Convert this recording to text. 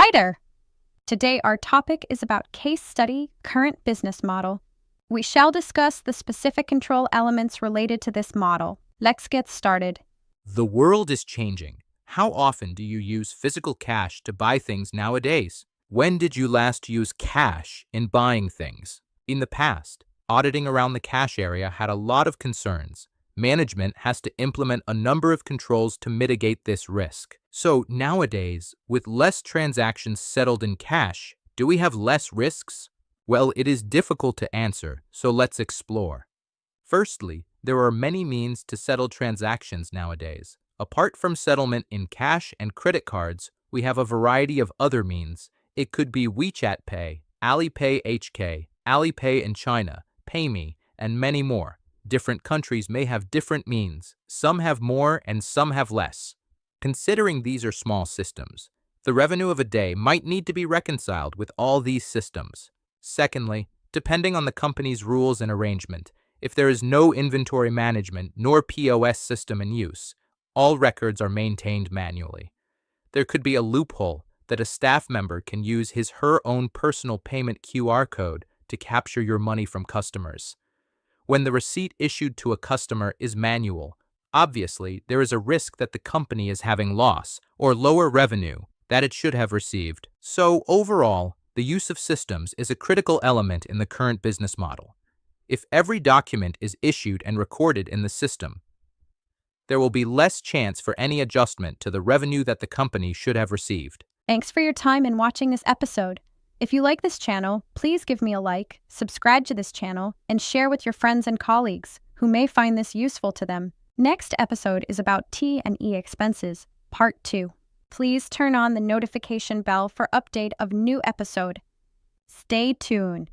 Hi there! Today our topic is about case study, current business model. We shall discuss the specific control elements related to this model. Let's get started. The world is changing. How often do you use physical cash to buy things nowadays? When did you last use cash in buying things? In the past, auditing around the cash area had a lot of concerns. Management has to implement a number of controls to mitigate this risk. So nowadays, with less transactions settled in cash, do we have less risks? Well, it is difficult to answer, so let's explore. Firstly, there are many means to settle transactions nowadays. Apart from settlement in cash and credit cards, we have a variety of other means. It could be WeChat Pay, Alipay HK, Alipay in China, PayMe, and many more. Different countries may have different means. Some have more and some have less. Considering these are small systems, the revenue of a day might need to be reconciled with all these systems. Secondly, depending on the company's rules and arrangement, if there is no inventory management nor POS system in use, all records are maintained manually. There could be a loophole that a staff member can use his/her own personal payment QR code to capture your money from customers. When the receipt issued to a customer is manual, obviously there is a risk that the company is having loss or lower revenue that it should have received. So overall, the use of systems is a critical element in the current business model. If every document is issued and recorded in the system, there will be less chance for any adjustment to the revenue that the company should have received. Thanks for your time in watching this episode. If you like this channel, please give me a like, subscribe to this channel, and share with your friends and colleagues who may find this useful to them. Next episode is about T&E expenses, Part 2. Please turn on the notification bell for update of new episode. Stay tuned.